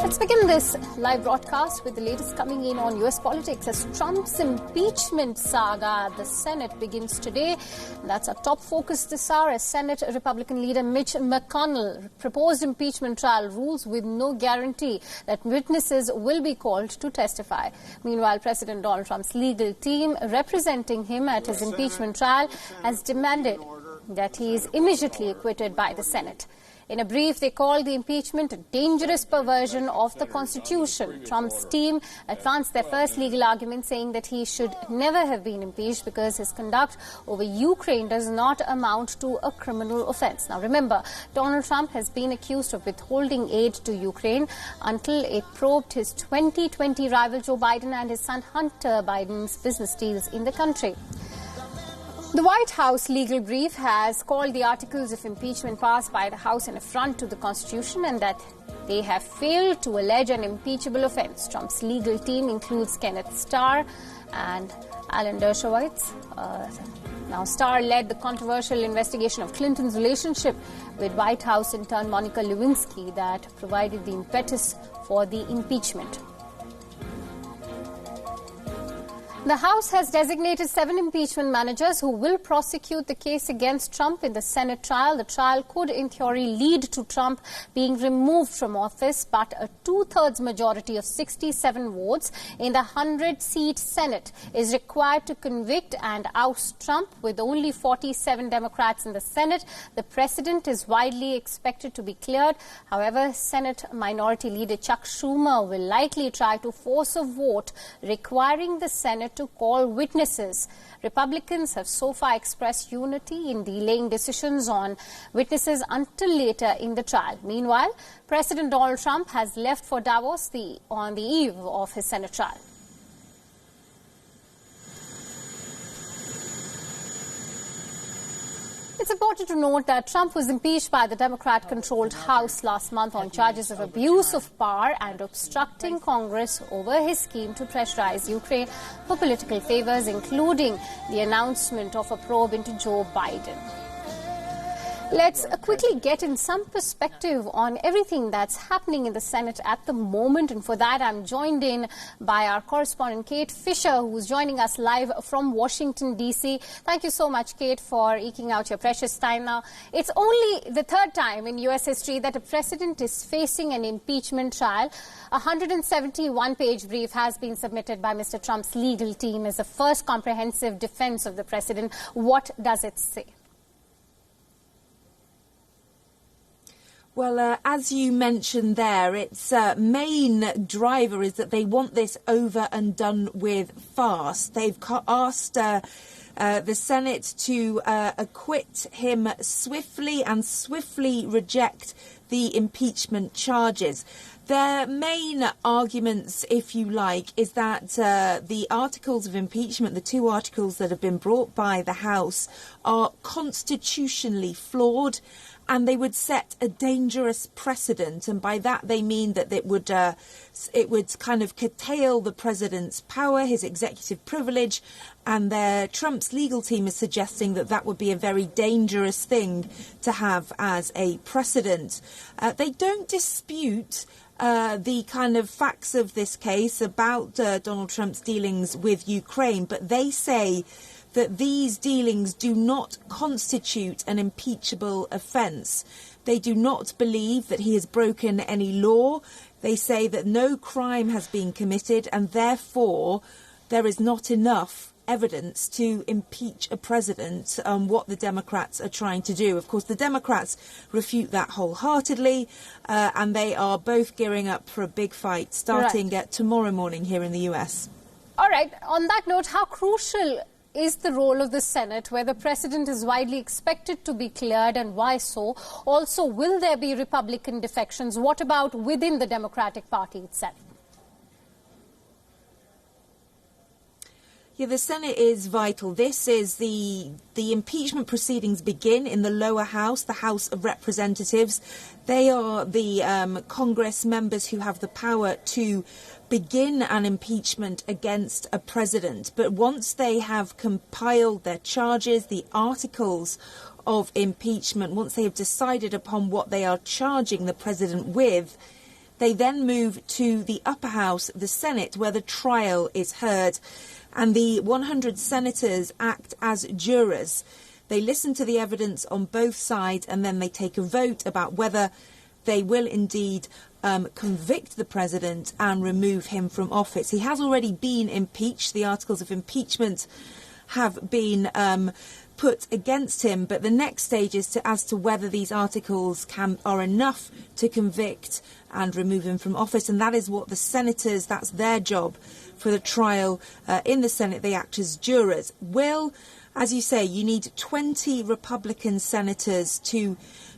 Let's begin this live broadcast with the latest coming in on U.S. politics as Trump's impeachment saga at the Senate begins today. That's our top focus this hour as Senate Republican leader Mitch McConnell proposed impeachment trial rules with no guarantee that witnesses will be called to testify. Meanwhile, President Donald Trump's legal team representing him at his impeachment trial has demanded that he is immediately acquitted by the Senate. In a brief, they called the impeachment a dangerous perversion of the Constitution. Trump's team advanced their first legal argument, saying that he should never have been impeached because his conduct over Ukraine does not amount to a criminal offense. Now, remember, Donald Trump has been accused of withholding aid to Ukraine until it probed his 2020 rival Joe Biden and his son Hunter Biden's business deals in the country. The White House legal brief has called the articles of impeachment passed by the House an affront to the Constitution and that they have failed to allege an impeachable offense. Trump's legal team includes Kenneth Starr and Alan Dershowitz. Now, Starr led the controversial investigation of Clinton's relationship with White House intern Monica Lewinsky that provided the impetus for the impeachment. The House has designated 7 impeachment managers who will prosecute the case against Trump in the Senate trial. The trial could, in theory, lead to Trump being removed from office, but a 2/3 majority of 67 votes in the 100-seat Senate is required to convict and oust Trump. With only 47 Democrats in the Senate, the precedent is widely expected to be cleared. However, Senate Minority Leader Chuck Schumer will likely try to force a vote requiring the Senate to call witnesses. Republicans have so far expressed unity in delaying decisions on witnesses until later in the trial. Meanwhile, President Donald Trump has left for Davos on the eve of his Senate trial. It's important to note that Trump was impeached by the Democrat-controlled House last month on charges of abuse of power and obstructing Congress over his scheme to pressurize Ukraine for political favors, including the announcement of a probe into Joe Biden. Let's quickly get in some perspective on everything that's happening in the Senate at the moment. And for that, I'm joined in by our correspondent, Kate Fisher, who's joining us live from Washington, D.C. Thank you so much, Kate, for eking out your precious time now. It's only the 3rd time in U.S. history that a president is facing an impeachment trial. A 171-page brief has been submitted by Mr. Trump's legal team as the first comprehensive defense of the president. What does it say? Well, as you mentioned there, its main driver is that they want this over and done with fast. They've asked the Senate to acquit him swiftly and swiftly reject the impeachment charges. Their main arguments, if you like, is that the articles of impeachment, the 2 articles that have been brought by the House, are constitutionally flawed. And they would set a dangerous precedent, and by that they mean that it would kind of curtail the president's power, his executive privilege, and Trump's legal team is suggesting that that would be a very dangerous thing to have as a precedent. They don't dispute the kind of facts of this case about Donald Trump's dealings with Ukraine, but they say that these dealings do not constitute an impeachable offence. They do not believe that he has broken any law. They say that no crime has been committed and therefore there is not enough evidence to impeach a president, what the Democrats are trying to do. Of course, the Democrats refute that wholeheartedly, and they are both gearing up for a big fight starting tomorrow morning here in the US. All right. On that note, how crucial is the role of the Senate, where the president is widely expected to be cleared, and why so? Also, will there be Republican defections? What about within the Democratic Party itself? Yeah, the Senate is vital. This is the impeachment proceedings begin in the lower house, the House of Representatives. They are the Congress members who have the power to begin an impeachment against a president. But once they have compiled their charges, the articles of impeachment, once they have decided upon what they are charging the president with, They then move to the upper house, the Senate, where the trial is heard. And the 100 senators act as jurors. They listen to the evidence on both sides, and then they take a vote about whether they will indeed convict the president and remove him from office. He has already been impeached. The articles of impeachment have been put against him, but the next stage is as to whether these articles are enough to convict and remove him from office, and that is what the senators, that's their job for the trial in the Senate. They act as jurors. As you say, you need 20 Republican senators to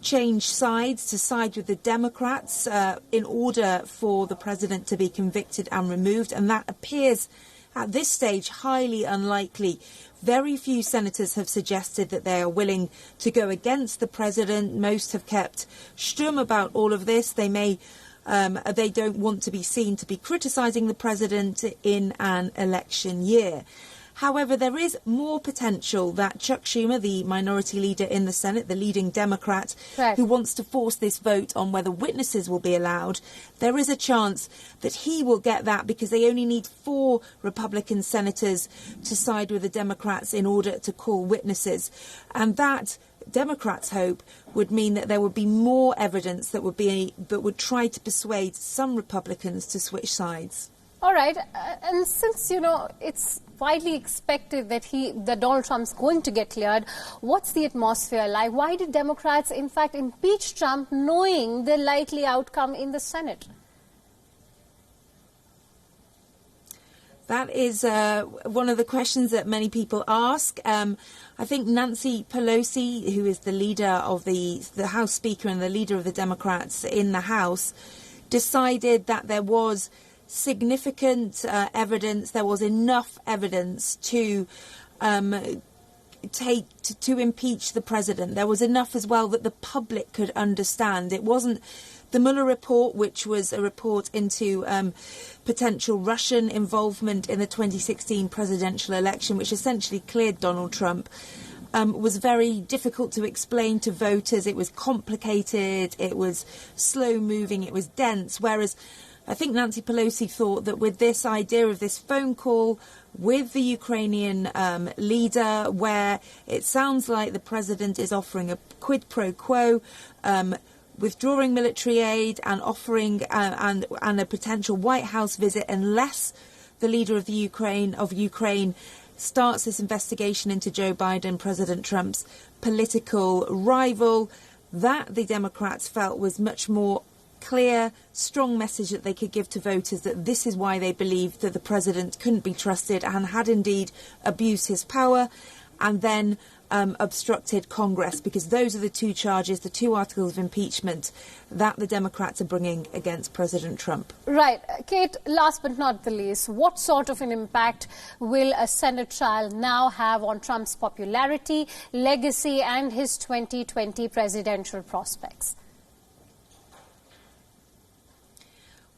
change sides, to side with the Democrats in order for the president to be convicted and removed, and that appears at this stage highly unlikely. Very few senators have suggested that they are willing to go against the president. Most have kept stum about all of this. They don't want to be seen to be criticising the president in an election year. However, there is more potential that Chuck Schumer, the minority leader in the Senate, the leading Democrat, who wants to force this vote on whether witnesses will be allowed, there is a chance that he will get that because they only need 4 Republican senators to side with the Democrats in order to call witnesses. And that, Democrats hope, would mean that there would be more evidence that would try to persuade some Republicans to switch sides. All right. And since, it's widely expected that Donald Trump's going to get cleared, what's the atmosphere like? Why did Democrats, in fact, impeach Trump knowing the likely outcome in the Senate? That is one of the questions that many people ask. I think Nancy Pelosi, who is the leader of the House Speaker and the leader of the Democrats in the House, decided that there was significant evidence, there was enough evidence to impeach the president. There was enough as well that the public could understand. It wasn't the Mueller report, which was a report into potential Russian involvement in the 2016 presidential election, which essentially cleared Donald Trump, was very difficult to explain to voters. It was complicated, it was slow moving, it was dense, whereas I think Nancy Pelosi thought that with this idea of this phone call with the Ukrainian leader, where it sounds like the president is offering a quid pro quo, withdrawing military aid and offering and a potential White House visit unless the leader of Ukraine starts this investigation into Joe Biden, President Trump's political rival, that the Democrats felt was much more clear, strong message that they could give to voters that this is why they believed that the president couldn't be trusted and had indeed abused his power and then obstructed Congress, because those are the 2 charges, the 2 articles of impeachment that the Democrats are bringing against President Trump. Right. Kate, last but not the least, what sort of an impact will a Senate trial now have on Trump's popularity, legacy and his 2020 presidential prospects?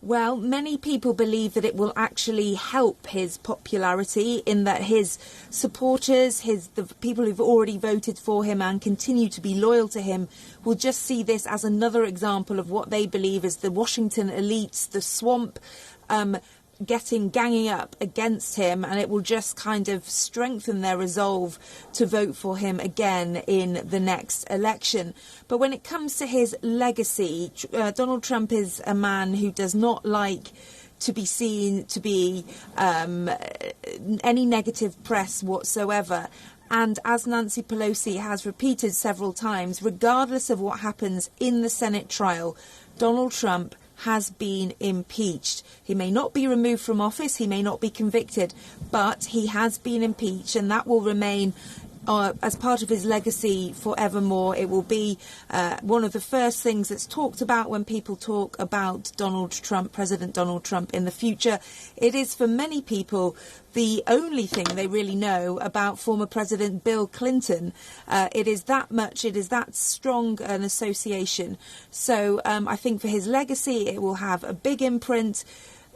Well, many people believe that it will actually help his popularity in that his supporters, the people who've already voted for him and continue to be loyal to him, will just see this as another example of what they believe is the Washington elites, the swamp, ganging up against him, and it will just kind of strengthen their resolve to vote for him again in the next election. But when it comes to his legacy, Donald Trump is a man who does not like to be seen to be any negative press whatsoever. And as Nancy Pelosi has repeated several times, regardless of what happens in the Senate trial, Donald Trump has been impeached. He may not be removed from office, he may not be convicted, but he has been impeached, and that will remain as part of his legacy forevermore. It will be one of the first things that's talked about when people talk about Donald Trump, President Donald Trump in the future. It is for many people the only thing they really know about former President Bill Clinton. It is that strong an association. So I think for his legacy, it will have a big imprint.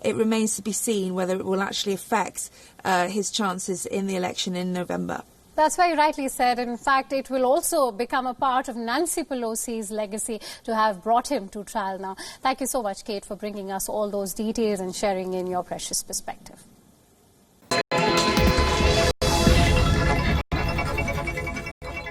It remains to be seen whether it will actually affect his chances in the election in November. That's very rightly said. In fact, it will also become a part of Nancy Pelosi's legacy to have brought him to trial now. Thank you so much, Kate, for bringing us all those details and sharing in your precious perspective.